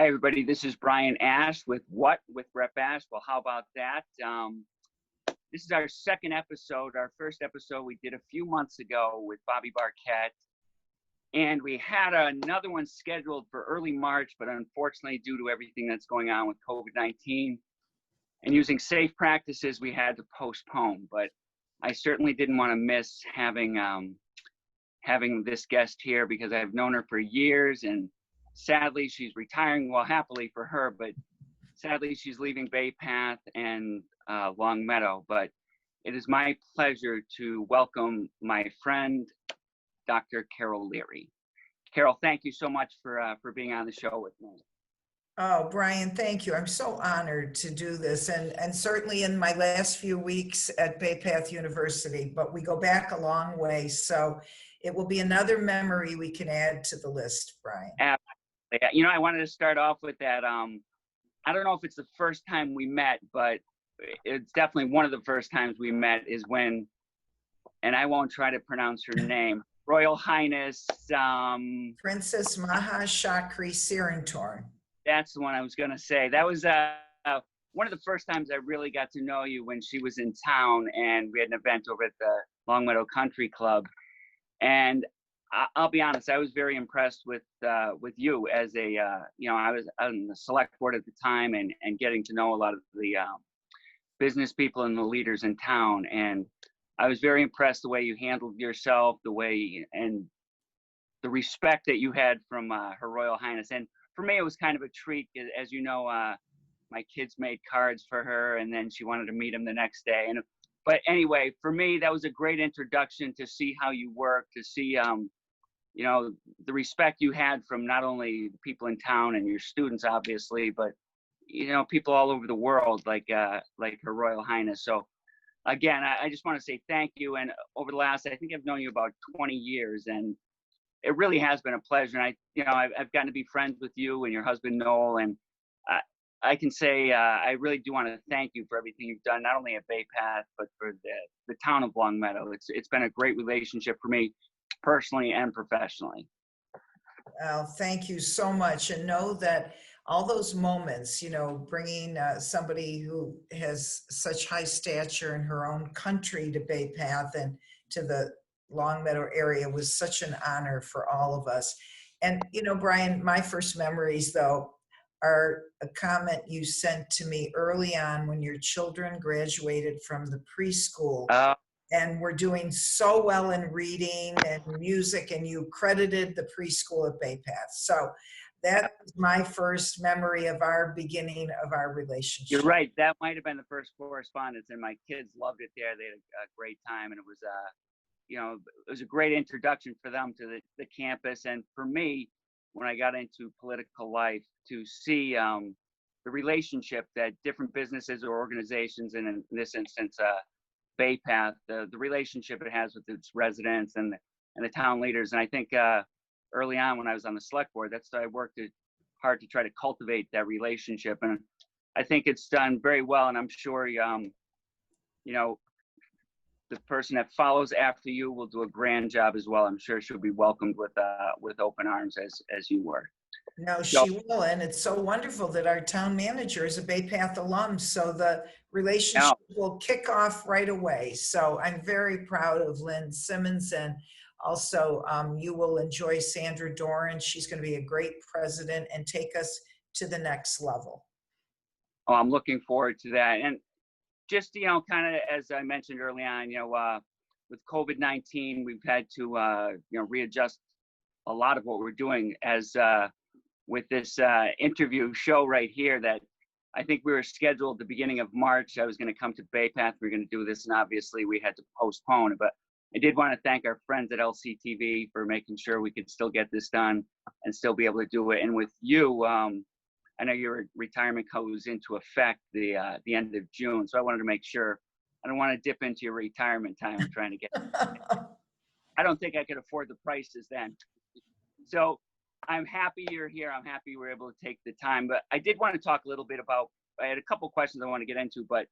Hi, everybody. This is Brian Ash with What with Rep Ash. Well, how about that? This is our second episode. Our first episode we did a few months ago with Bobby Barquette. And we had another one scheduled for early March, but unfortunately, due to everything that's going on with COVID-19 and using safe practices, we had to postpone. But I certainly didn't want to miss having this guest here because I've known her for years, and sadly she's retiring. Well, happily for her, but sadly she's leaving Bay Path and Long Meadow. But it is my pleasure to welcome my friend, Dr. Carol Leary. Carol, thank you so much for being on the show with me. Oh, Brian, thank you. I'm so honored to do this, and certainly in my last few weeks at Bay Path University, but we go back a long way, so it will be another memory we can add to the list, Brian. Absolutely. You know, I wanted to start off with that. I don't know if it's the first time we met, but it's definitely one of the first times we met is when, and I won't try to pronounce her name, Royal Highness. Princess Maha Chakri Sirantorn. That's the one I was going to say. That was one of the first times I really got to know you when she was in town, and we had an event over at the Long Meadow Country Club. And I'll be honest, I was very impressed with you as a, I was on the select board at the time and getting to know a lot of the business people and the leaders in town. And I was very impressed the way you handled yourself, the way and the respect that you had from Her Royal Highness. And for me, it was kind of a treat. As you know, my kids made cards for her, and then she wanted to meet him the next day. But anyway, for me, that was a great introduction to see how you work, to see, the respect you had from not only the people in town and your students, obviously, but, people all over the world, like Her Royal Highness. So again, I just want to say thank you. And over the last, I think I've known you about 20 years, and it really has been a pleasure. And I've gotten to be friends with you and your husband, Noel, and I can say I really do want to thank you for everything you've done, not only at Bay Path, but for the town of Long Meadow. It's been a great relationship for me personally and professionally. Well, thank you so much. And know that all those moments, bringing somebody who has such high stature in her own country to Bay Path and to the Long Meadow area was such an honor for all of us. And, Brian, my first memories, though, are a comment you sent to me early on when your children graduated from the preschool and were doing so well in reading and music, and you credited the preschool at Bay Path. So that was my first memory of our beginning of our relationship. You're right. That might have been the first correspondence, and my kids loved it there. They had a great time, and it was a great introduction for them to the campus. And for me, when I got into political life, to see the relationship that different businesses or organizations, and in this instance, Bay Path, the relationship it has with its residents and the town leaders. And I think early on when I was on the select board, I worked hard to try to cultivate that relationship. And I think it's done very well. And I'm sure, the person that follows after you will do a grand job as well. I'm sure she'll be welcomed with open arms as you were. No, she will. And it's so wonderful that our town manager is a Bay Path alum. So the relationship will kick off right away. So I'm very proud of Lynn Simmons. And also you will enjoy Sandra Doran. She's going to be a great president and take us to the next level. Oh, I'm looking forward to that. And just, kind of as I mentioned early on, with COVID-19, we've had to, readjust a lot of what we're doing as with this interview show right here that I think we were scheduled the beginning of March. I was going to come to Bay Path. We were going to do this, and obviously we had to postpone it. But I did want to thank our friends at LCTV for making sure we could still get this done and still be able to do it. And with you, I know your retirement goes into effect the end of June, so I wanted to make sure. I don't want to dip into your retirement time trying to get. I don't think I could afford the prices then. So I'm happy you're here. I'm happy we were able to take the time. But I did want to talk a little bit about. I had a couple questions I want to get into, but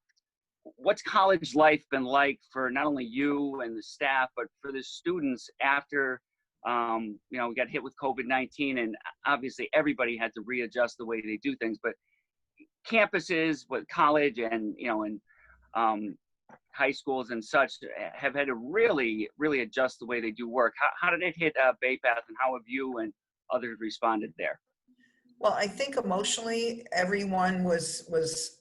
what's college life been like for not only you and the staff, but for the students after We got hit with COVID-19, and obviously everybody had to readjust the way they do things. But campuses with college and high schools and such have had to really adjust the way they do work. How did it hit Bay Path, and how have you and others responded there? Well, I think emotionally, everyone was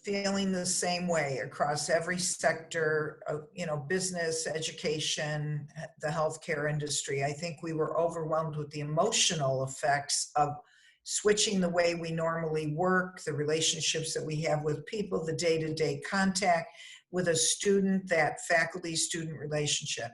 feeling the same way across every sector of, business, education, the healthcare industry. I think we were overwhelmed with the emotional effects of switching the way we normally work, the relationships that we have with people, the day-to-day contact with a student, that faculty-student relationship.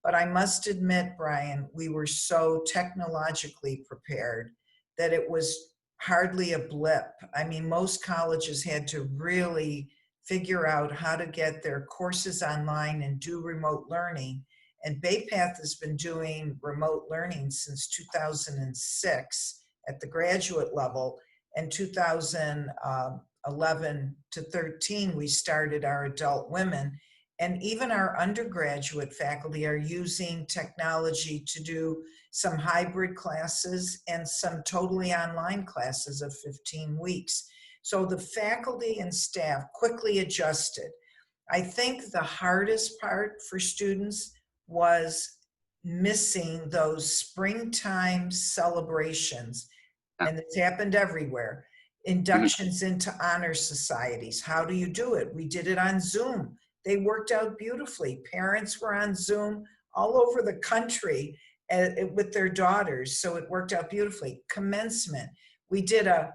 But I must admit, Brian, we were so technologically prepared that it was hardly a blip. I mean, most colleges had to really figure out how to get their courses online and do remote learning. And Bay Path has been doing remote learning since 2006 at the graduate level. And 2011 to 13, we started our adult women. And even our undergraduate faculty are using technology to do some hybrid classes and some totally online classes of 15 weeks. So the faculty and staff quickly adjusted. I think the hardest part for students was missing those springtime celebrations, and it's happened everywhere. Inductions into honor societies. How do you do it? We did it on Zoom. They worked out beautifully. Parents were on Zoom all over the country with their daughters, so it worked out beautifully. Commencement, we did a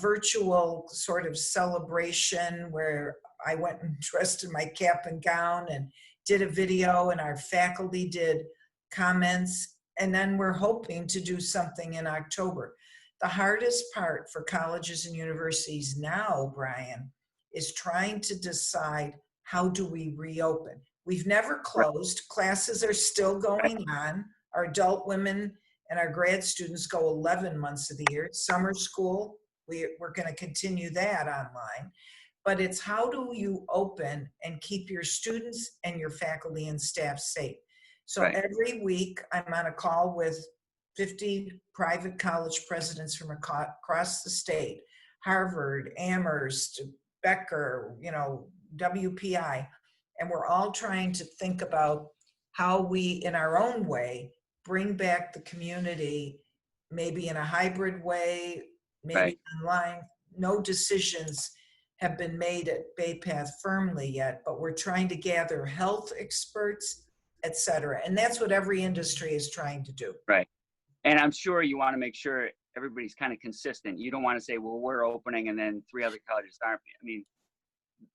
virtual sort of celebration where I went and dressed in my cap and gown and did a video, and our faculty did comments, and then we're hoping to do something in October. The hardest part for colleges and universities now, Brian, is trying to decide, how do we reopen? We've never closed. Classes are still going on. Our adult women and our grad students go 11 months of the year. Summer school, we're going to continue that online. But it's, how do you open and keep your students and your faculty and staff safe? So every week I'm on a call with 50 private college presidents from across the state, Harvard, Amherst, Becker, WPI, and we're all trying to think about how we, in our own way, bring back the community, maybe in a hybrid way, maybe online. No decisions have been made at Bay Path firmly yet, but we're trying to gather health experts, et cetera. And that's what every industry is trying to do. Right. And I'm sure you want to make sure everybody's kind of consistent. You don't want to say, well, we're opening and then 3 other colleges aren't. I mean,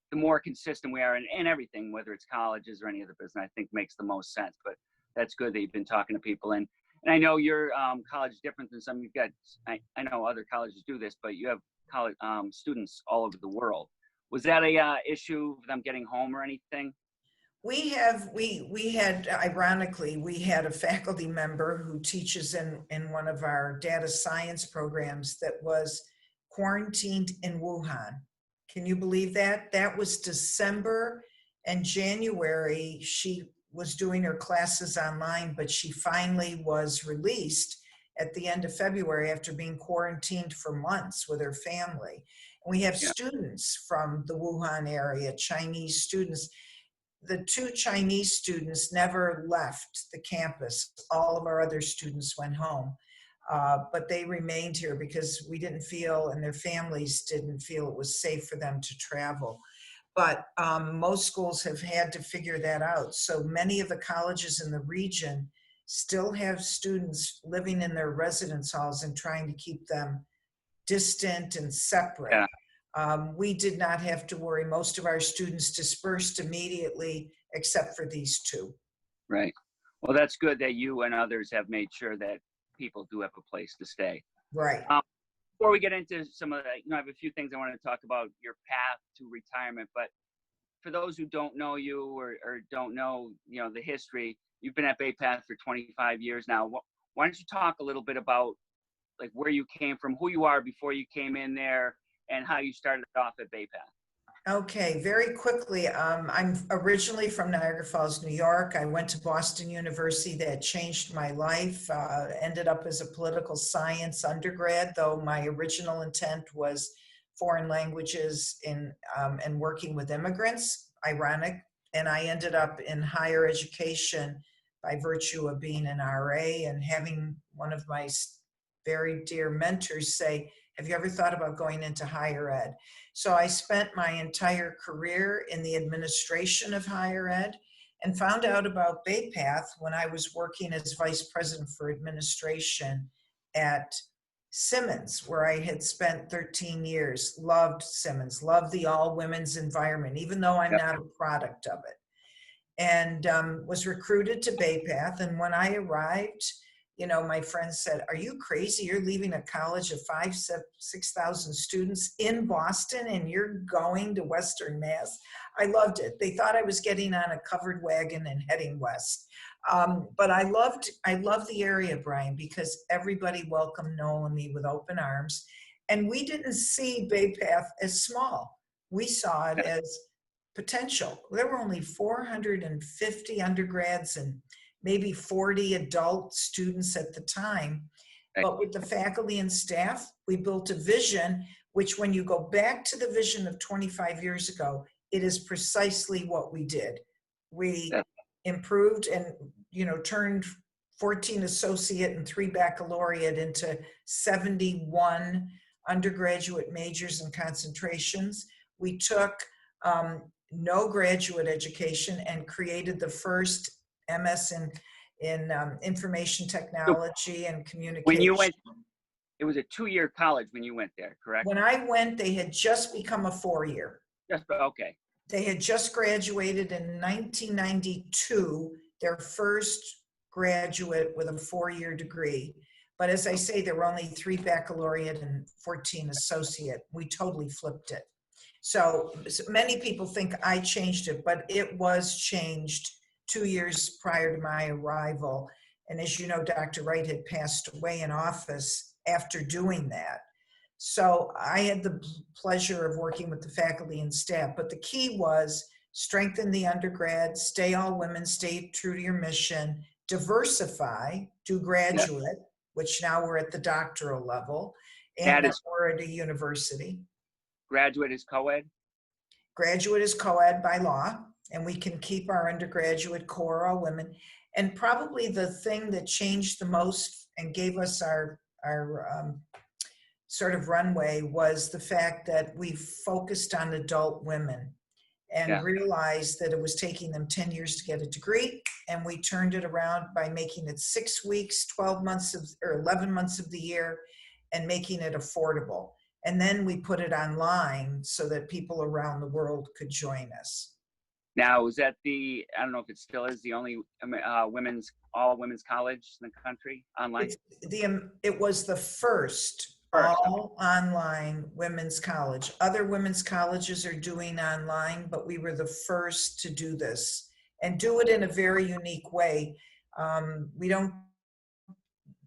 the more consistent we are in everything, whether it's colleges or any other business, I think makes the most sense. But that's good that you've been talking to people. And I know your college is different than some. You've got, I know other colleges do this, but you have college students all over the world. Was that a issue of them getting home or anything? We had, ironically, we had a faculty member who teaches in one of our data science programs that was quarantined in Wuhan. Can you believe that? That was December and January. She was doing her classes online, but she finally was released at the end of February after being quarantined for months with her family. And we have students from the Wuhan area, Chinese students. The 2 Chinese students never left the campus. All of our other students went home, but they remained here because we didn't feel, and their families didn't feel, it was safe for them to travel. But most schools have had to figure that out. So many of the colleges in the region still have students living in their residence halls and trying to keep them distant and separate. Yeah. We did not have to worry. Most of our students dispersed immediately, except for these 2. Right. Well, that's good that you and others have made sure that people do have a place to stay. Right. Before we get into some of the, I have a few things I want to talk about your path to retirement, but for those who don't know you or don't know, the history, you've been at Bay Path for 25 years now. Why don't you talk a little bit about where you came from, who you are before you came in there, and how you started off at Bay Path? Okay, very quickly. I'm originally from Niagara Falls, New York. I went to Boston University. That changed my life. Ended up as a political science undergrad, though my original intent was foreign languages and working with immigrants. Ironic. And I ended up in higher education by virtue of being an RA and having one of my very dear mentors say, "Have you ever thought about going into higher ed?" So I spent my entire career in the administration of higher ed and found out about BayPath when I was working as vice president for administration at Simmons, where I had spent 13 years. Loved Simmons, loved the all women's environment, even though I'm Yep. not a product of it. And was recruited to BayPath. And when I arrived, my friends said, "Are you crazy? You're leaving a college of 6,000 students in Boston and you're going to Western Mass." I loved it. They thought I was getting on a covered wagon and heading west. But I loved the area, Brian, because everybody welcomed Noel and me with open arms. And we didn't see BayPath as small. We saw it as potential. There were only 450 undergrads and maybe 40 adult students at the time. But with the faculty and staff, we built a vision, which when you go back to the vision of 25 years ago, it is precisely what we did. We improved and, turned 14 associate and 3 baccalaureate into 71 undergraduate majors and concentrations. We took no graduate education and created the first MS in information technology and communication. When you went, it was a 2-year college when you went there, correct? When I went, they had just become a 4-year. Okay. They had just graduated in 1992, their first graduate with a 4-year degree. But as I say, there were only 3 baccalaureate and 14 associate. We totally flipped it. So many people think I changed it, but it was changed 2 years prior to my arrival. And as you know, Dr. Wright had passed away in office after doing that. So I had the pleasure of working with the faculty and staff, but the key was strengthen the undergrad, stay all women, stay true to your mission, diversify, do graduate, which now we're at the doctoral level, and now we're at a university. Graduate is co-ed? Graduate is co-ed by law, and we can keep our undergraduate core all women. And probably the thing that changed the most and gave us our sort of runway was the fact that we focused on adult women and realized that it was taking them 10 years to get a degree. And we turned it around by making it 6 weeks, 12 months or 11 months of the year, and making it affordable. And then we put it online so that people around the world could join us. Now, is that I don't know if it still is, the only all women's college in the country online? It was the first all online women's college. Other women's colleges are doing online, but we were the first to do this and do it in a very unique way. We don't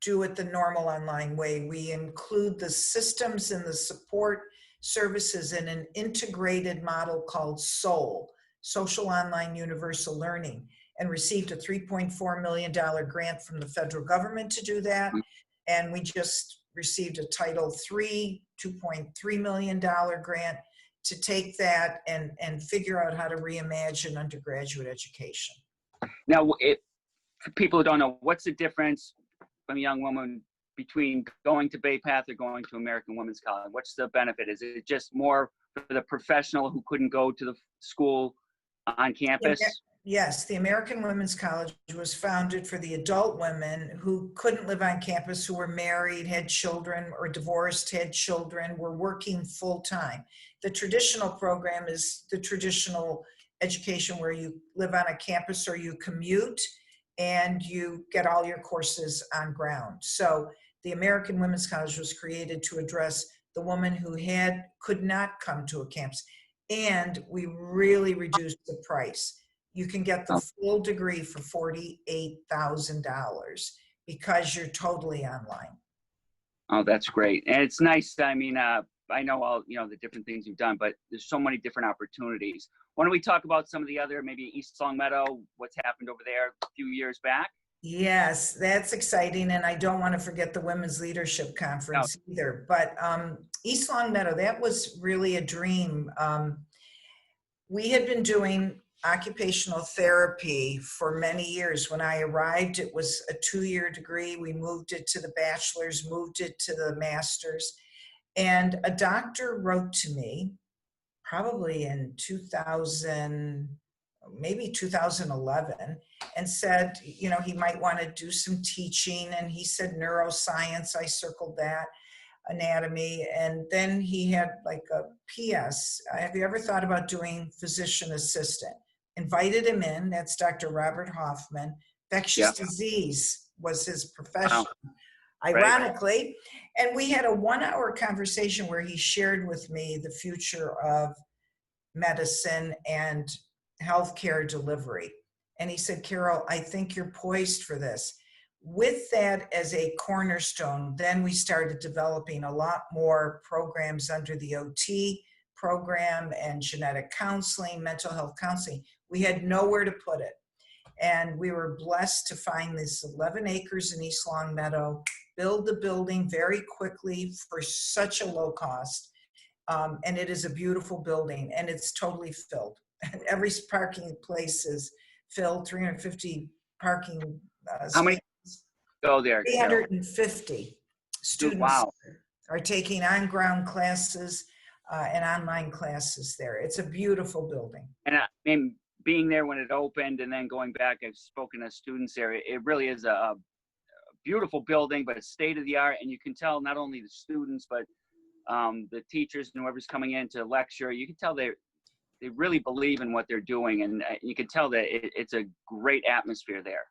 do it the normal online way. We include the systems and the support services in an integrated model called SOUL, Social Online Universal Learning, and received a $3.4 million grant from the federal government to do that. And we just received a Title III, $2.3 million grant to take that and figure out how to reimagine undergraduate education. Now, for people who don't know, what's the difference from a young woman between going to BayPath or going to American Women's College? What's the benefit? Is it just more for the professional who couldn't go to the school on campus? Yes, the American Women's College was founded for the adult women who couldn't live on campus, who were married, had children, or divorced, had children, were working full time. The traditional program is the traditional education where you live on a campus or you commute and you get all your courses on ground. So the American Women's College was created to address the woman who could not come to a campus. And we really reduced the price. You can get the full degree for $48,000 because you're totally online. Oh, that's great. And it's nice. I mean, I know all, the different things you've done, but there's so many different opportunities. Why don't we talk about some of the other, maybe East Longmeadow, what's happened over there a few years back? Yes, that's exciting. And I don't want to forget the Women's Leadership No, Conference either. But East Longmeadow, that was really a dream. We had been doing occupational therapy for many years. When I arrived, it was a 2-year degree. We moved it to the bachelor's, moved it to the master's. And a doctor wrote to me probably in 2000, maybe 2011, and said, he might want to do some teaching. And he said neuroscience. I circled that, anatomy. And then he had like a PS. Have you ever thought about doing physician assistant? Invited him in. That's Dr. Robert Hoffman. Infectious yeah, disease was his wow, profession, right? ironically. And we had a 1-hour conversation where he shared with me the future of medicine and healthcare delivery. And he said, Carol, I think you're poised for this. With that as a cornerstone, then we started developing a lot more programs under the OT program and genetic counseling, mental health counseling. We had nowhere to put it. And we were blessed to find this 11 acres in East Longmeadow, build the building very quickly for such a low cost. And it is a beautiful building, and it's totally filled. Every parking place is filled, 350 parking How many spaces. go there, Carol? 350 students Wow. are taking on-ground classes and online classes there. It's a beautiful building. And I mean, being there when it opened and then going back, I've spoken to students there. It really is a beautiful building, but it's state of the art. And you can tell not only the students, but the teachers and whoever's coming in to lecture, you can tell they really believe in what they're doing. And you can tell that it's a great atmosphere there.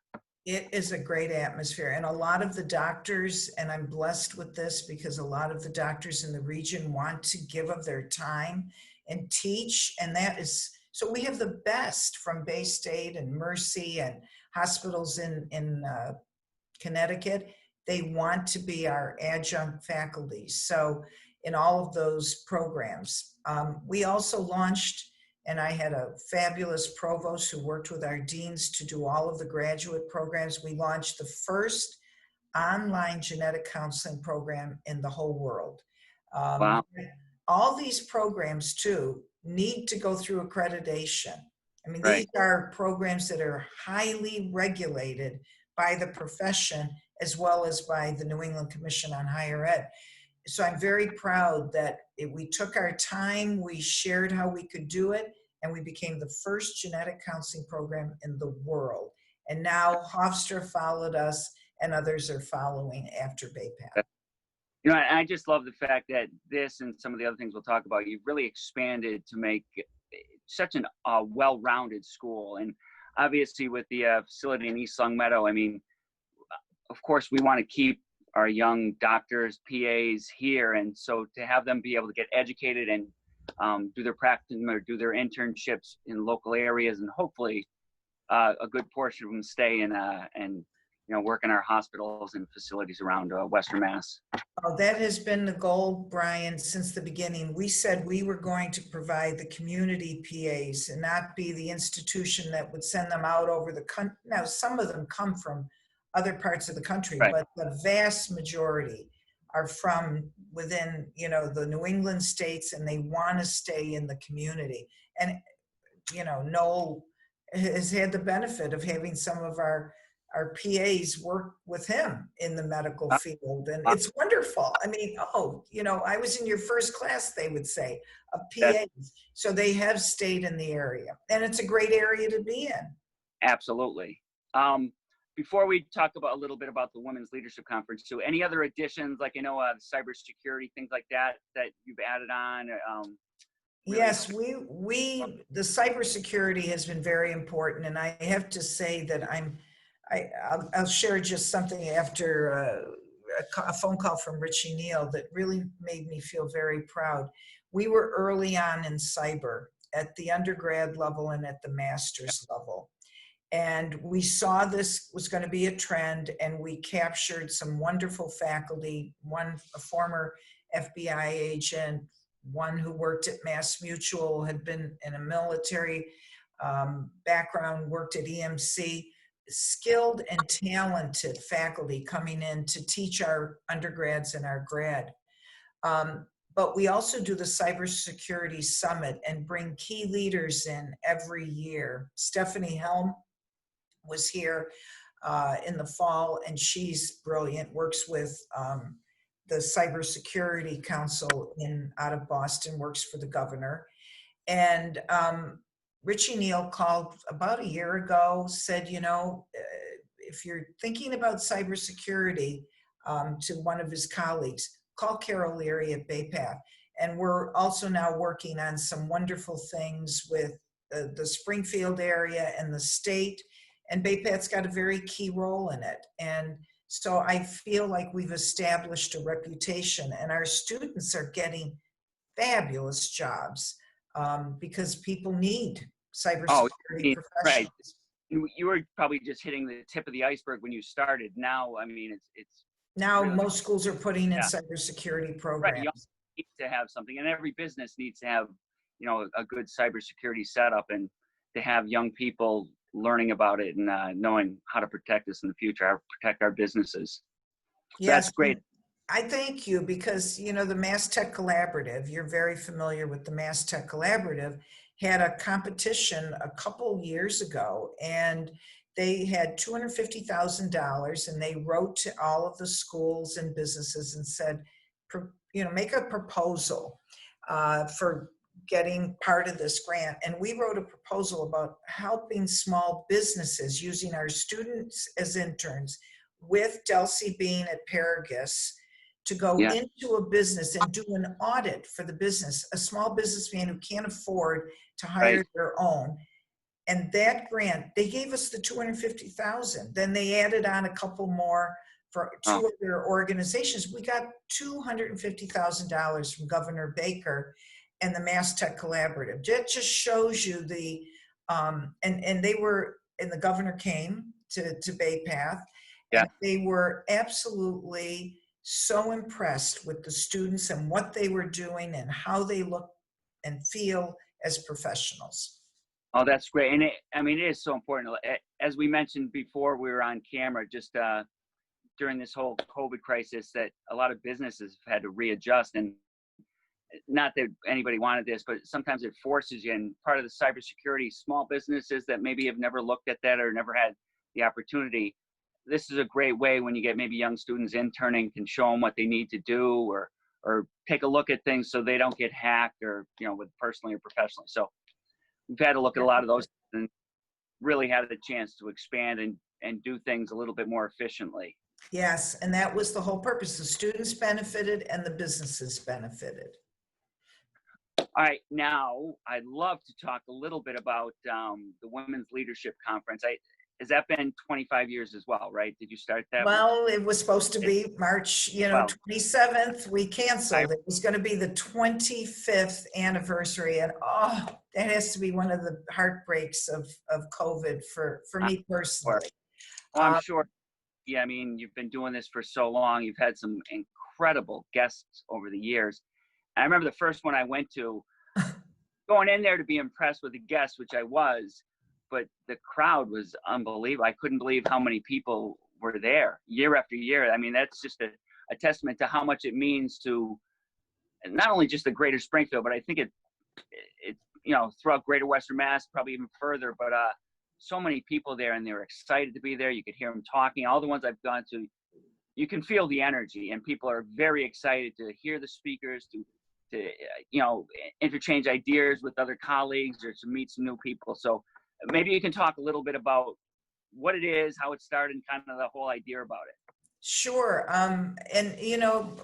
It is a great atmosphere. And a lot of the doctors, and I'm blessed with this because a lot of the doctors in the region want to give of their time and teach. And that is, so we have the best from Bay State and Mercy and hospitals in Connecticut. They want to be our adjunct faculty. So in all of those programs, we also launched, and I had a fabulous provost who worked with our deans to do all of the graduate programs. We launched the first online genetic counseling program in the whole world. Wow. All these programs too need to go through accreditation. I mean, Right. these are programs that are highly regulated by the profession as well as by the New England Commission on Higher Ed. So I'm very proud that we took our time, we shared how we could do it, and we became the first genetic counseling program in the world. And now Hofstra followed us, and others are following after BayPath. I just love the fact that this and some of the other things we'll talk about, you've really expanded to make such an well-rounded school. And obviously with the facility in East Longmeadow, I mean, of course, we want to keep our young doctors, PAs here. And so to have them be able to get educated and do their practice or do their internships in local areas, and hopefully a good portion of them stay and work in our hospitals and facilities around Western Mass. Oh, that has been the goal, Brian, since the beginning. We said we were going to provide the community PAs and not be the institution that would send them out over the country. Now, some of them come from other parts of the country, Right. but the vast majority are from within, the New England states, and they want to stay in the community. And, Noel has had the benefit of having some of our PAs work with him in the medical field. And it's wonderful. I mean, I was in your first class, they would say, of PAs. So they have stayed in the area. And it's a great area to be in. Absolutely. Before we talk about a little bit about the Women's Leadership Conference too, any other additions, like, cybersecurity, things like that you've added on? Really? Yes, the cybersecurity has been very important. And I have to say that I'll share just something after a phone call from Richie Neal that really made me feel very proud. We were early on in cyber at the undergrad level and at the master's level. And we saw this was going to be a trend, and we captured some wonderful faculty, a former FBI agent, one who worked at Mass Mutual, had been in a military background, worked at EMC, skilled and talented faculty coming in to teach our undergrads and our grad. But we also do the Cybersecurity Summit and bring key leaders in every year. Stephanie Helm was here in the fall, and she's brilliant, works with the Cybersecurity Council out of Boston, works for the governor. And Richie Neal called about a year ago, said, if you're thinking about cybersecurity, to one of his colleagues, call Carol Leary at BayPath. And we're also now working on some wonderful things with the Springfield area and the state. And BayPath's got a very key role in it. And so I feel like we've established a reputation, and our students are getting fabulous jobs because people need cybersecurity professionals. Right. You were probably just hitting the tip of the iceberg when you started. Now, I mean, it's now really, most schools are putting in cybersecurity programs. Right. You need to have something, and every business needs to have, a good cybersecurity setup, and to have young people learning about it and knowing how to protect us in the future, how to protect our businesses. Yes, that's great. I thank you because, the Mass Tech Collaborative, you're very familiar with the Mass Tech Collaborative, had a competition a couple years ago, and they had $250,000, and they wrote to all of the schools and businesses and said, make a proposal for getting part of this grant. And we wrote a proposal about helping small businesses using our students as interns with Delcy Bean at Paragus to go into a business and do an audit for the business, a small businessman who can't afford to hire their own. And that grant, they gave us the $250,000. Then they added on a couple more for two other organizations. We got $250,000 from Governor Baker and the Mass Tech Collaborative. That just shows you the, and the governor came to BayPath, and they were absolutely so impressed with the students and what they were doing and how they look and feel as professionals. Oh, that's great. And it is so important. As we mentioned before we were on camera, just during this whole COVID crisis, that a lot of businesses have had to readjust. And not that anybody wanted this, but sometimes it forces you. And part of the cybersecurity, small businesses that maybe have never looked at that or never had the opportunity, this is a great way when you get maybe young students interning, can show them what they need to do or take a look at things so they don't get hacked or, with personally or professionally. So we've had to look at a lot of those and really had a chance to expand and do things a little bit more efficiently. Yes, and that was the whole purpose. The students benefited and the businesses benefited. All right, now I'd love to talk a little bit about the Women's Leadership Conference. Has that been 25 years as well, right? Did you start that? Well, it was supposed to be March, 27th. We canceled. It was going to be the 25th anniversary. And that has to be one of the heartbreaks of COVID for me personally. Well, I'm sure. Yeah, I mean, you've been doing this for so long. You've had some incredible guests over the years. I remember the first one I went to, going in there to be impressed with the guests, which I was, but the crowd was unbelievable. I couldn't believe how many people were there year after year. I mean, that's just a testament to how much it means to not only just the greater Springfield, but I think it throughout greater Western Mass, probably even further, but so many people there, and they were excited to be there. You could hear them talking. All the ones I've gone to, you can feel the energy, and people are very excited to hear the speakers, to interchange ideas with other colleagues or to meet some new people. So maybe you can talk a little bit about what it is, how it started, and kind of the whole idea about it. Sure. And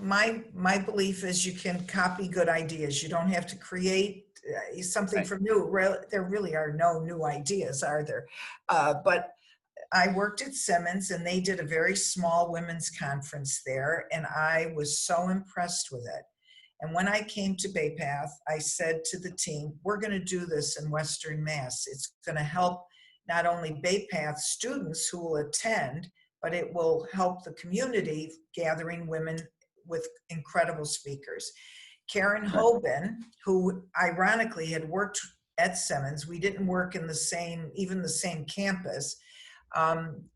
my belief is you can copy good ideas. You don't have to create something from new. There really are no new ideas, are there? But I worked at Simmons, and they did a very small women's conference there, and I was so impressed with it. And when I came to BayPath, I said to the team, we're going to do this in Western Mass. It's going to help not only BayPath students who will attend, but it will help the community gathering women with incredible speakers. Karen Hoban, who ironically had worked at Simmons, we didn't work in the same campus,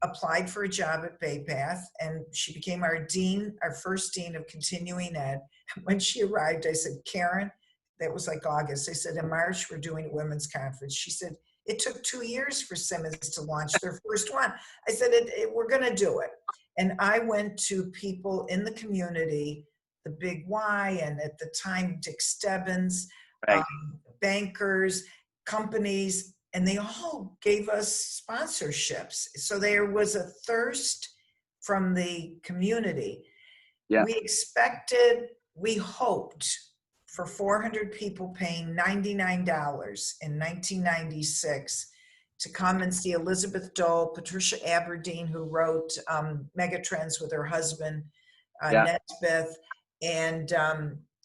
applied for a job at Bay Path, and she became our dean, our first dean of continuing ed. When she arrived, I said, Karen, that was like August. I said, in March, we're doing a women's conference. She said, it took 2 years for Simmons to launch their first one. I said, we're going to do it. And I went to people in the community, the Big Y, and at the time, Dick Stebbins, Right. bankers, companies, and they all gave us sponsorships. So there was a thirst from the community. Yeah. We hoped for 400 people paying $99 in 1996 to come and see Elizabeth Dole, Patricia Aberdeen, who wrote Megatrends with her husband, Nesbeth, and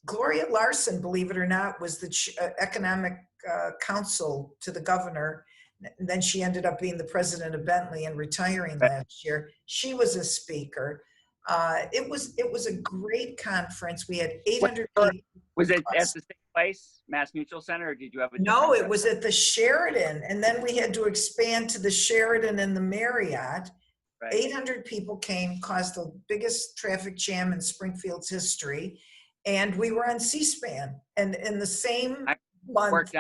Gloria Larson, believe it or not, was the economic counsel to the governor. And then she ended up being the president of Bentley and retiring last year. She was a speaker. It was a great conference. We had 800 people. Was it at the same place, Mass Mutual Center, or did you have a No, it was at the Sheraton. And then we had to expand to the Sheraton and the Marriott. Right. 800 people came, caused the biggest traffic jam in Springfield's history. And we were on C-SPAN. And in the same month. What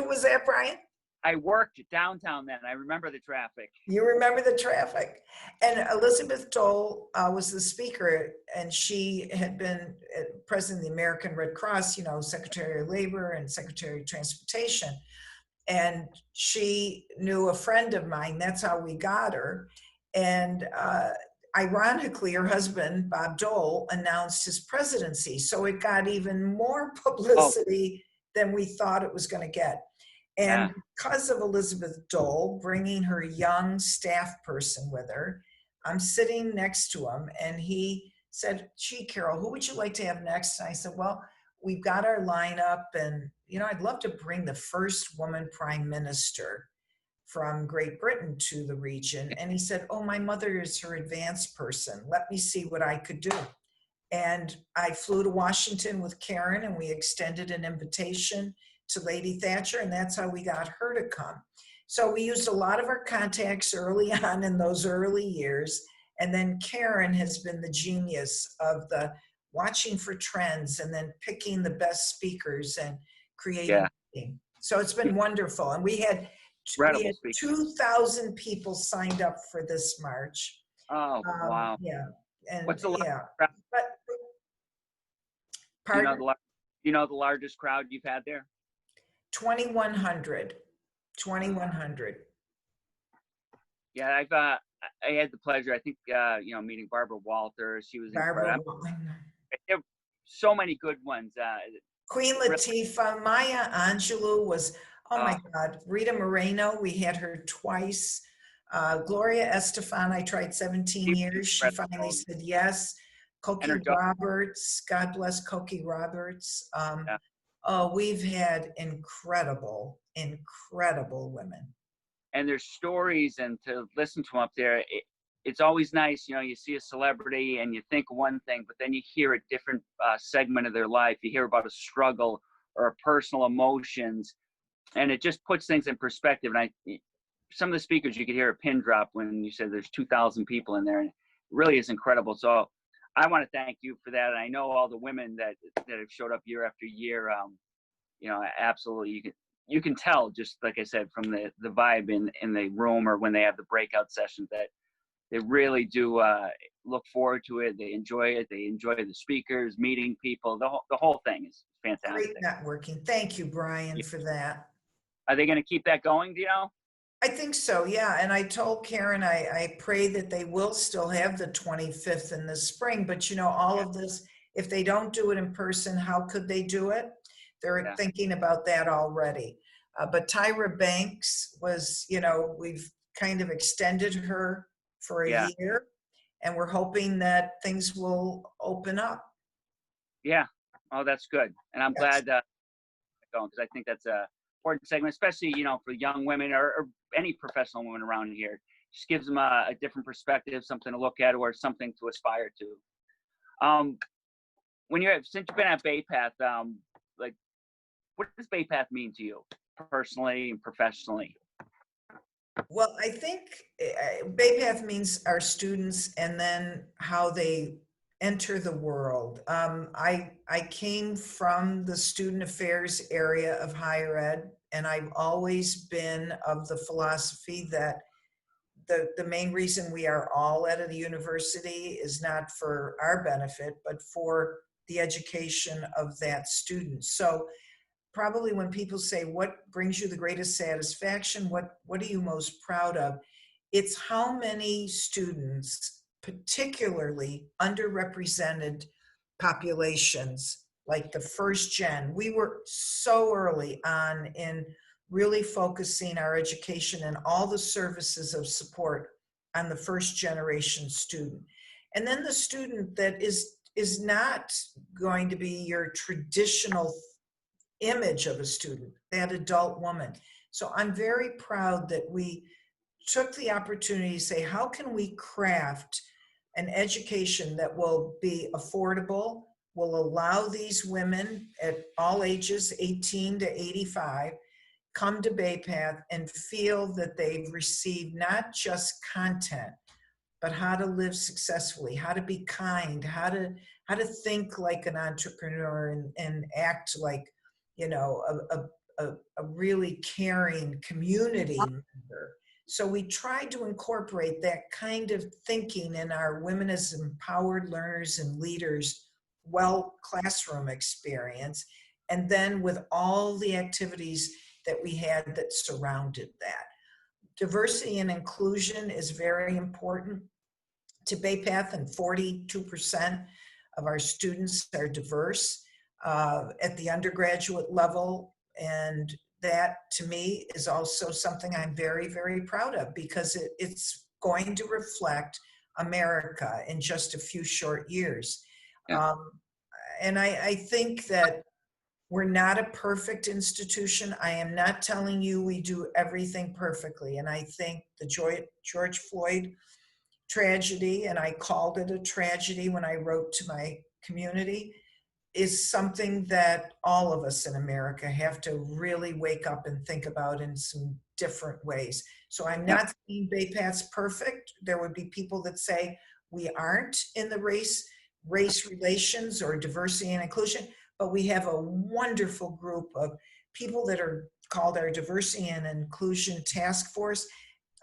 was that, Brian? I worked downtown then. I remember the traffic. You remember the traffic. And Elizabeth Dole was the speaker, and she had been president of the American Red Cross, Secretary of Labor and Secretary of Transportation. And she knew a friend of mine. That's how we got her. And ironically, her husband, Bob Dole, announced his presidency. So it got even more publicity than we thought it was going to get. And because of Elizabeth Dole bringing her young staff person with her, I'm sitting next to him, and he said, gee, Carol, who would you like to have next? And I said, well, we've got our lineup, and, I'd love to bring the first woman prime minister from Great Britain to the region. And he said, oh, my mother is her advance person. Let me see what I could do. And I flew to Washington with Karen, and we extended an invitation to Lady Thatcher, and that's how we got her to come. So we used a lot of our contacts early on in those early years, and then Karen has been the genius of the watching for trends and then picking the best speakers and creating. So it's been wonderful, and we had 2,000 people signed up for this march. Oh, wow. Yeah. And what's the crowd? You know the largest crowd you've had there? 2,100. Yeah, I had the pleasure. I think meeting Barbara Walters. She was incredible. There were so many good ones. Queen Latifah, Maya Angelou was. Oh my God, Rita Moreno. We had her twice. Gloria Estefan. I tried 17 years. She finally said yes. Cokie Roberts. God bless Cokie Roberts. We've had incredible women. And there's stories, and to listen to them up there, it's always nice. You see a celebrity and you think one thing, but then you hear a different segment of their life. You hear about a struggle or personal emotions, and it just puts things in perspective. And some of the speakers, you could hear a pin drop when you said there's 2,000 people in there, and it really is incredible. So I want to thank you for that. And I know all the women that have showed up year after year. Absolutely, you can tell, just like I said, from the vibe in the room or when they have the breakout sessions, that they really do look forward to it. They enjoy it. They enjoy the speakers, meeting people. The whole thing is fantastic. Great networking. Thank you, Brian, for that. Are they going to keep that going? Do you know? I think so, yeah. And I told Karen, I pray that they will still have the 25th in the spring. But, all of this, if they don't do it in person, how could they do it? They're thinking about that already. But Tyra Banks was, we've kind of extended her for a year, and we're hoping that things will open up. Yeah. Oh, that's good. And I'm glad going, because I think that's a important segment, especially, for young women or any professional women around here. just gives them a different perspective, something to look at, or something to aspire to. Since you've been at Bay Path, like, what does Bay Path mean to you personally and professionally? Well, I think Bay Path means our students and then how they enter the world. I came from the student affairs area of higher ed, and I've always been of the philosophy that the main reason we are all at a university is not for our benefit, but for the education of that student. So probably when people say, what brings you the greatest satisfaction? What are you most proud of? It's how many students, particularly underrepresented populations, like the first gen, we were so early on in really focusing our education and all the services of support on the first generation student. And then the student that is not going to be your traditional image of a student, that adult woman. So I'm very proud that we took the opportunity to say, how can we craft an education that will be affordable, will allow these women at all ages, 18 to 85, come to Bay Path and feel that they've received not just content, but how to live successfully, how to be kind, how to think like an entrepreneur and act like, a really caring community member. So we tried to incorporate that kind of thinking in our Women as Empowered Learners and Leaders classroom experience, and then with all the activities that we had that surrounded that. Diversity and inclusion is very important to Bay Path, and 42% of our students are diverse at the undergraduate level. And that, to me, is also something I'm very, very proud of, because it's going to reflect America in just a few short years. Yeah. And I think that we're not a perfect institution. I am not telling you we do everything perfectly. And I think the George Floyd tragedy, and I called it a tragedy when I wrote to my community, is something that all of us in America have to really wake up and think about in some different ways. So I'm not saying Bay Path's perfect. There would be people that say we aren't in the race relations or diversity and inclusion, but we have a wonderful group of people that are called our Diversity and Inclusion Task Force.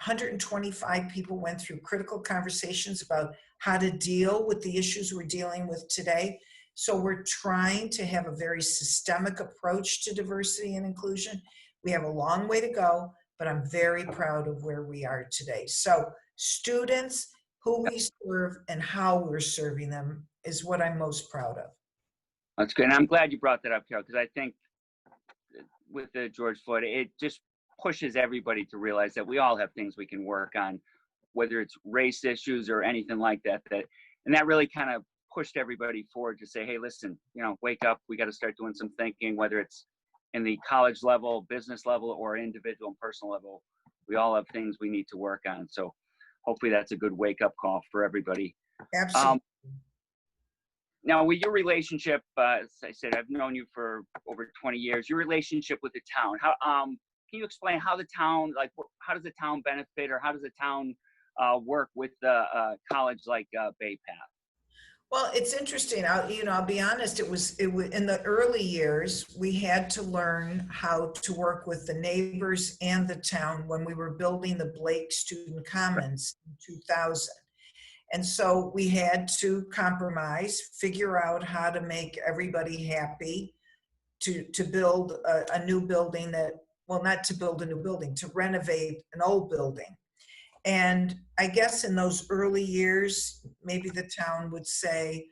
125 people went through critical conversations about how to deal with the issues we're dealing with today. So we're trying to have a very systemic approach to diversity and inclusion. We have a long way to go, but I'm very proud of where we are today. So students, who we serve, and how we're serving them is what I'm most proud of. That's good. And I'm glad you brought that up, Carol, because I think with the George Floyd, it just pushes everybody to realize that we all have things we can work on, whether it's race issues or anything like that. And that really kind of pushed everybody forward to say, hey, listen, wake up. We got to start doing some thinking, whether it's in the college level, business level, or individual and personal level. We all have things we need to work on. So hopefully that's a good wake up call for everybody. Absolutely. Now, with your relationship, as I said, I've known you for over 20 years. Your relationship with the town, how can you explain how the town, like, how does the town benefit, or how does the town work with the college like Bay Path? Well, it's interesting. I'll be honest. It was in the early years, we had to learn how to work with the neighbors and the town when we were building the Blake Student Commons in 2000. And so we had to compromise, figure out how to make everybody happy to build a new building not to build a new building, to renovate an old building. And I guess in those early years, maybe the town would say,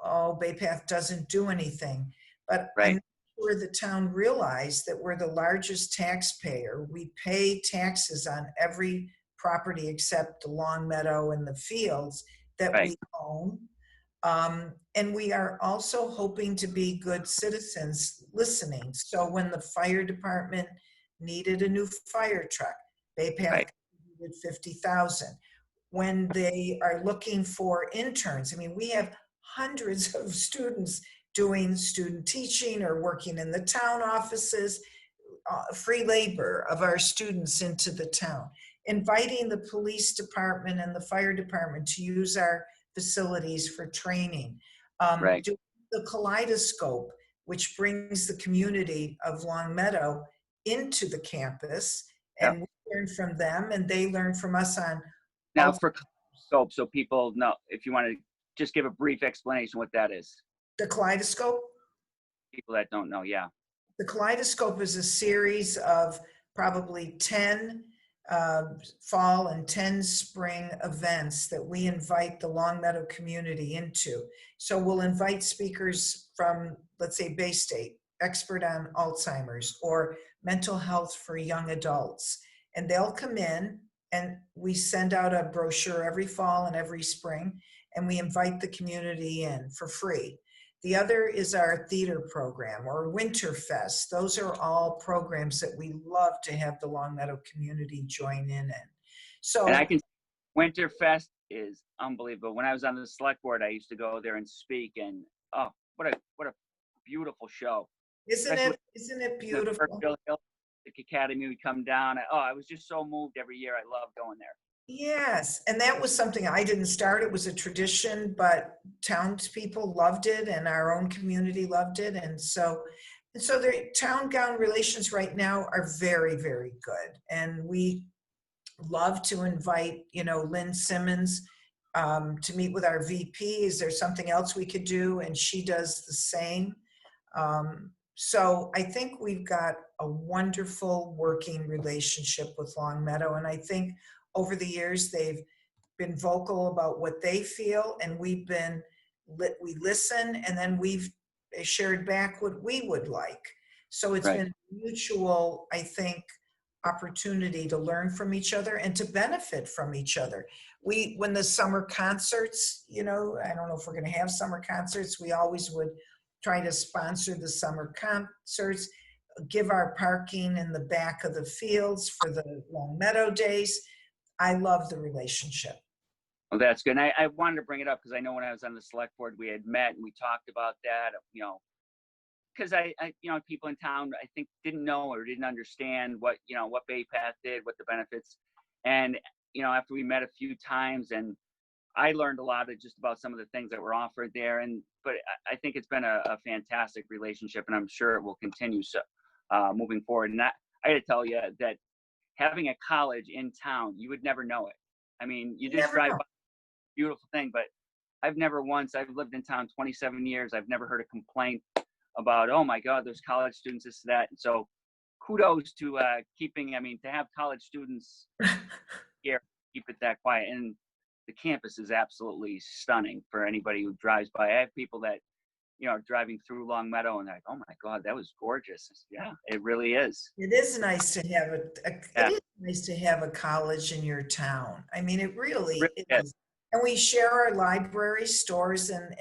oh, Bay Path doesn't do anything. But Right. I'm sure the town realized that we're the largest taxpayer. We pay taxes on every property except the Long Meadow and the fields that we own. And we are also hoping to be good citizens listening. So when the fire department needed a new fire truck, Bay Path 150,000. When they are looking for interns, I mean, we have hundreds of students doing student teaching or working in the town offices, free labor of our students into the town, inviting the police department and the fire department to use our facilities for training, Right. doing the kaleidoscope, which brings the community of Long Meadow into the campus, Yeah. and we learn from them and they learn from us on Now all for scope, so people know, if you want to just give a brief explanation what that is, the kaleidoscope. people that don't know. Yeah. The Kaleidoscope is a series of probably 10 fall and 10 spring events that we invite the Long Meadow community into. So we'll invite speakers from, let's say, Bay State, expert on Alzheimer's or mental health for young adults. And they'll come in and we send out a brochure every fall and every spring, and we invite the community in for free. The other is our theater program or Winterfest. Those are all programs that we love to have the Long Meadow community join in. So, And I can, Winterfest is unbelievable. When I was on the select board, I used to go there and speak, and oh, what a beautiful show. isn't Especially it the beautiful? Berkshire Hill Academy would come down. Oh, I was just so moved every year. I love going there. Yes, and that was something I didn't start. It was a tradition, but townspeople loved it, and our own community loved it, and so the town-gown relations right now are very, very good, and we love to invite, Lynn Simmons to meet with our VP. Is there something else we could do? And she does the same. So I think we've got a wonderful working relationship with Long Meadow, and I think over the years they've been vocal about what they feel, and we listen, and then we've shared back what we would like. So it's Right. been mutual, I think, opportunity to learn from each other and to benefit from each other. When the summer concerts, I don't know if we're going to have summer concerts, we always would try to sponsor the summer concerts, give our parking in the back of the fields for the Long Meadow days. I love the relationship. Well, that's good. And I wanted to bring it up because I know when I was on the select board, we had met and we talked about that, because I people in town, I think, didn't know or didn't understand what Bay Path did, what the benefits. And, after we met a few times, and I learned a lot of just about some of the things that were offered there. But I think it's been a fantastic relationship, and I'm sure it will continue so moving forward. And I got to tell you that having a college in town, you would never know it. I mean, you just drive by, beautiful thing, but I've lived in town 27 years. I've never heard a complaint about, oh my God, there's college students, this, that. And so kudos to to have college students here, keep it that quiet. And the campus is absolutely stunning for anybody who drives by. I have people that, are driving through Long Meadow and they're like, oh my God, that was gorgeous. Yeah, it really is. It is nice to have it is nice to have a college in your town. I mean, it really is. And we share our library, stores, and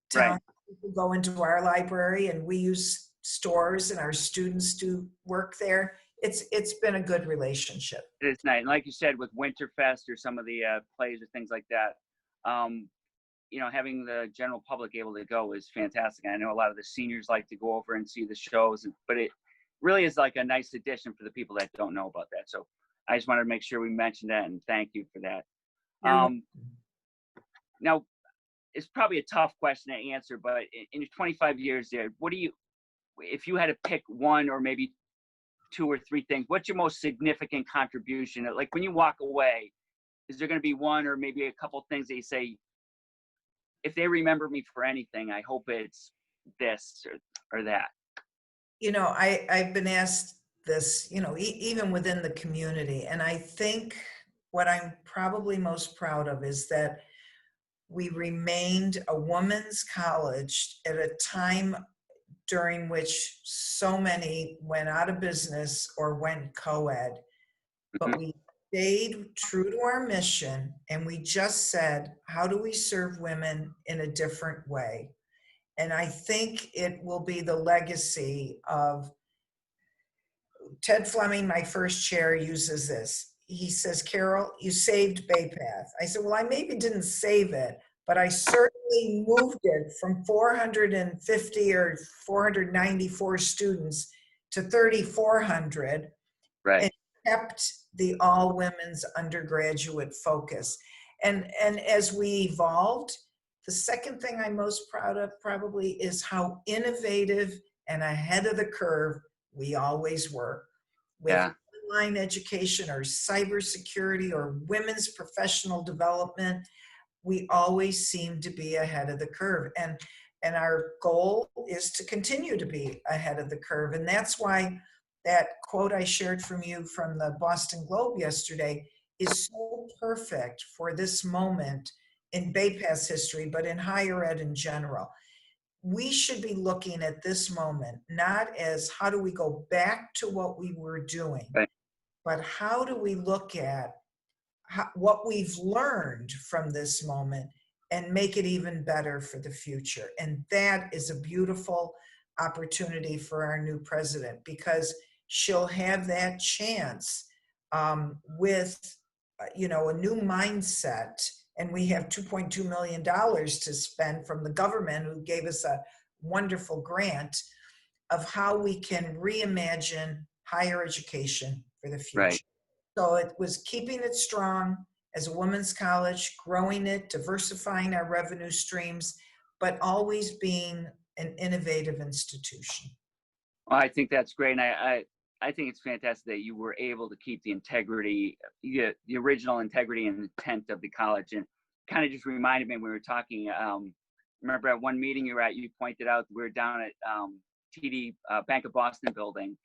town people go into our library, and we use stores, and our students do work there. It's been a good relationship. It is nice. And like you said, with Winterfest or some of the plays or things like that, having the general public able to go is fantastic. I know a lot of the seniors like to go over and see the shows, but it really is like a nice addition for the people that don't know about that. So I just wanted to make sure we mentioned that, and thank you for that. Now, it's probably a tough question to answer, but in your 25 years there, if you had to pick one or maybe two or three things, what's your most significant contribution? Like when you walk away, is there going to be one or maybe a couple things that you say, if they remember me for anything, I hope it's this or that? I've been asked this, even within the community. And I think what I'm probably most proud of is that we remained a women's college at a time during which so many went out of business or went co-ed. But we stayed true to our mission, and we just said, how do we serve women in a different way? And I think it will be the legacy of Ted Fleming, my first chair, uses this. he says, Carol, you saved Bay Path. I said, well, I maybe didn't save it, but I certainly moved it from 450 or 494 students to 3,400 Right. and kept the all women's undergraduate focus. And as we evolved, the second thing I'm most proud of probably is how innovative and ahead of the curve we always were with Yeah. online education or cybersecurity or women's professional development. We always seem to be ahead of the curve. And our goal is to continue to be ahead of the curve. And that's why that quote I shared from you from the Boston Globe yesterday is so perfect for this moment in Bay Path's history, but in higher ed in general. We should be looking at this moment not as how do we go back to what we were doing, Right. but how do we look at what we've learned from this moment and make it even better for the future. And that is a beautiful opportunity for our new president, because she'll have that chance with a new mindset. And we have $2.2 million to spend from the government, who gave us a wonderful grant, of how we can reimagine higher education for the future. Right. So it was keeping it strong as a women's college, growing it, diversifying our revenue streams, but always being an innovative institution. Well, I think that's great. And I think it's fantastic that you were able to keep the integrity, the original integrity and intent of the college. And kind of just reminded me when we were talking, remember at one meeting you were at, you pointed out we were down at TD Bank of Boston building.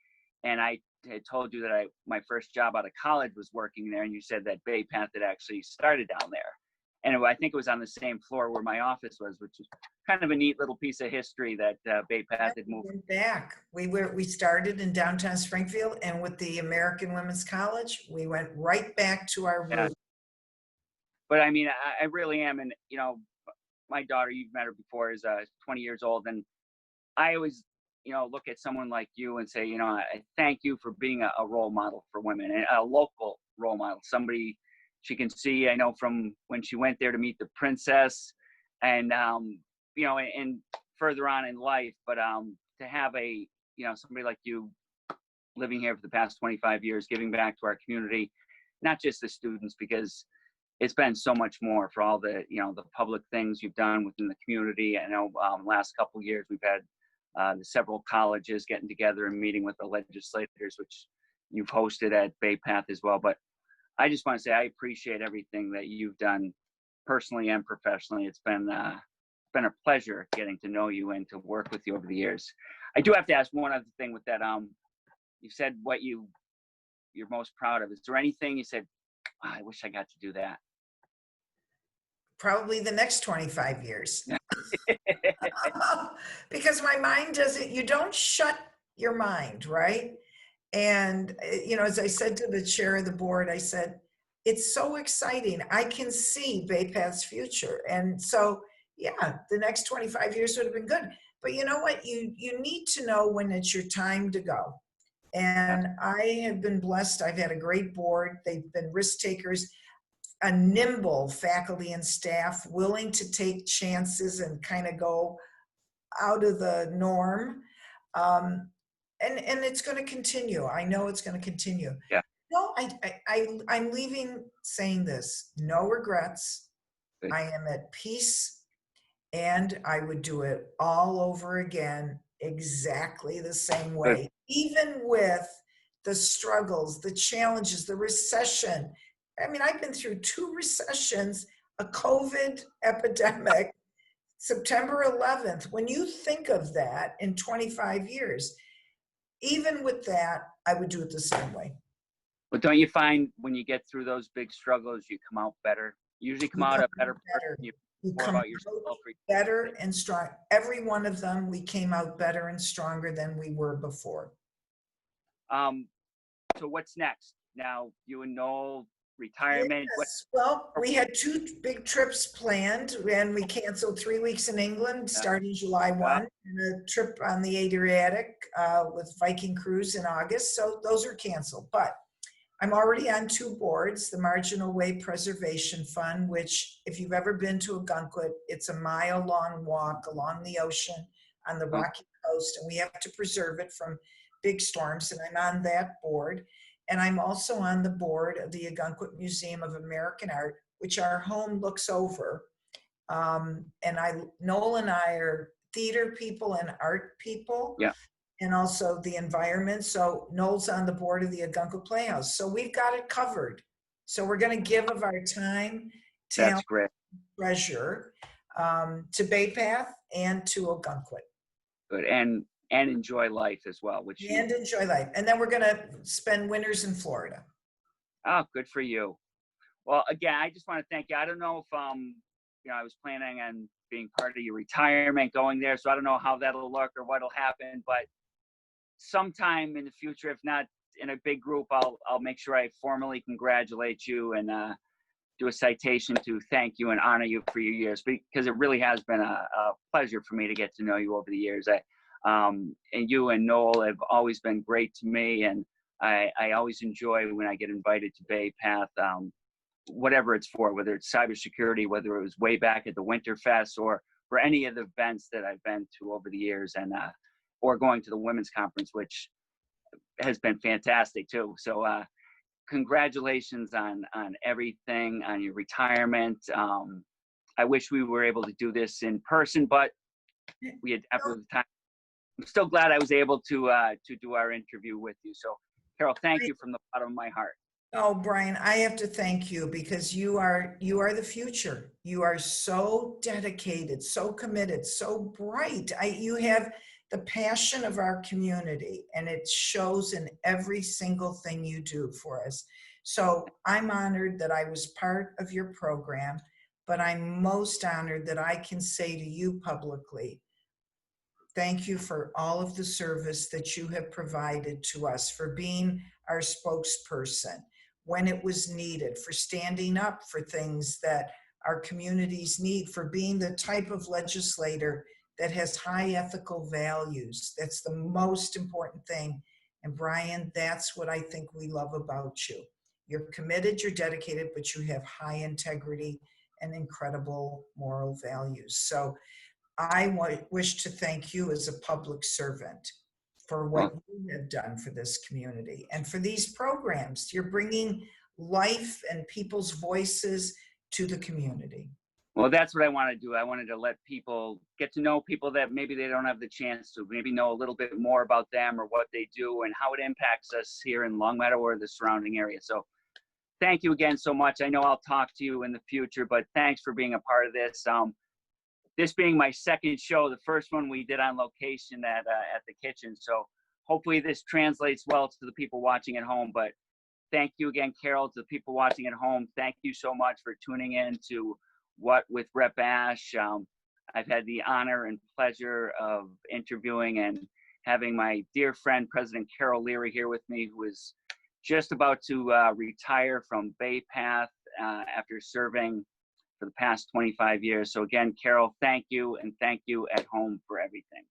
And I had told you that my first job out of college was working there. And you said that Bay Path had actually started down there. And I think it was on the same floor where my office was, which is kind of a neat little piece of history that Bay Path had moved back. We started in downtown Springfield, and with the American Women's College, we went right back to our roots. But I mean, I really am. And, my daughter, you've met her before, is 20 years old. And I always, look at someone like you and say, I thank you for being a role model for women, and a local role model, somebody she can see. I know from when she went there to meet the princess and, and further on in life, but to have somebody like you living here for the past 25 years, giving back to our community, not just the students, because it's been so much more for all the, the public things you've done within the community. I know last couple of years we've had the several colleges getting together and meeting with the legislators, which you've hosted at Bay Path as well. But I just want to say I appreciate everything that you've done personally and professionally. It's been a pleasure getting to know you and to work with you over the years. I do have to ask one other thing with that. You said what you're most proud of. Is there anything you said, I wish I got to do that? Probably the next 25 years. Because my mind doesn't, you don't shut your mind, right? And, as I said to the chair of the board, I said, it's so exciting. I can see Bay Path's future. And so, yeah, the next 25 years would have been good. But you know what? You need to know when it's your time to go. And I have been blessed. I've had a great board. They've been risk takers, a nimble faculty and staff, willing to take chances and kind of go out of the norm. And it's going to continue. I know it's going to continue. Yeah. No, I'm leaving saying this. No regrets. Good. I am at peace, and I would do it all over again, exactly the same way. Good. Even with the struggles, the challenges, the recession. I mean, I've been through 2 recessions, a COVID epidemic, September 11th. When you think of that in 25 years, even with that, I would do it the same way. But don't you find when you get through those big struggles, you come out better? You usually come out a better person. You come out better and strong. Every one of them, we came out better and stronger than we were before. So what's next? Now, you and Noel, retirement? Yes. Well, we had 2 big trips planned, and we canceled 3 weeks in England starting July 1, and a trip on the Adriatic with Viking Cruise in August. So those are canceled. But I'm already on 2 boards, the Marginal Way Preservation Fund, which if you've ever been to Ogunquit, it's a mile-long walk along the ocean on the Oh, Rocky Coast, and we have to preserve it from big storms, and I'm on that board. And I'm also on the board of the Ogunquit Museum of American Art, which our home looks over. Noel and I are theater people and art people, yeah, and also the environment. So Noel's on the board of the Ogunquit Playhouse. So we've got it covered. So we're going to give of our time, that's talent, great. treasure to Bay Path and to Ogunquit. Good. And enjoy life as well, which you, And enjoy life. And then we're going to spend winters in Florida. oh, good for you. Well, again, I just want to thank you. I don't know if I was planning on being part of your retirement going there, so I don't know how that'll look or what'll happen, but sometime in the future, if not in a big group, I'll make sure I formally congratulate you and do a citation to thank you and honor you for your years, because it really has been a pleasure for me to get to know you over the years. And you and Noel have always been great to me, and I always enjoy when I get invited to Bay Path, whatever it's for, whether it's cybersecurity, whether it was way back at the Winterfest, or for any of the events that I've been to over the years, and or going to the women's conference, which has been fantastic too. So congratulations on everything, on your retirement. I wish we were able to do this in person, but we had after the time. I'm still glad I was able to do our interview with you. So, Carol, thank you from the bottom of my heart. Oh, Brian, I have to thank you because you are the future. You are so dedicated, so committed, so bright. You have the passion of our community, and it shows in every single thing you do for us. So I'm honored that I was part of your program, but I'm most honored that I can say to you publicly, thank you for all of the service that you have provided to us, for being our spokesperson when it was needed, for standing up for things that our communities need, for being the type of legislator that has high ethical values. That's the most important thing. And Brian, that's what I think we love about you. You're committed, you're dedicated, but you have high integrity and incredible moral values. So I wish to thank you as a public servant for what Well, you have done for this community and for these programs. You're bringing life and people's voices to the community. well, that's what I want to do. I wanted to let people get to know people that maybe they don't have the chance to, maybe know a little bit more about them or what they do and how it impacts us here in Longmeadow or the surrounding area. So thank you again so much. I know I'll talk to you in the future, but thanks for being a part of this. This being my second show, the first one we did on location at the kitchen. So hopefully this translates well to the people watching at home. But thank you again, Carol, to the people watching at home. Thank you so much for tuning in to What with Rep Ash. I've had the honor and pleasure of interviewing and having my dear friend, President Carol Leary, here with me, who is just about to retire from Bay Path after serving for the past 25 years. So again, Carol, thank you, and thank you at home for everything.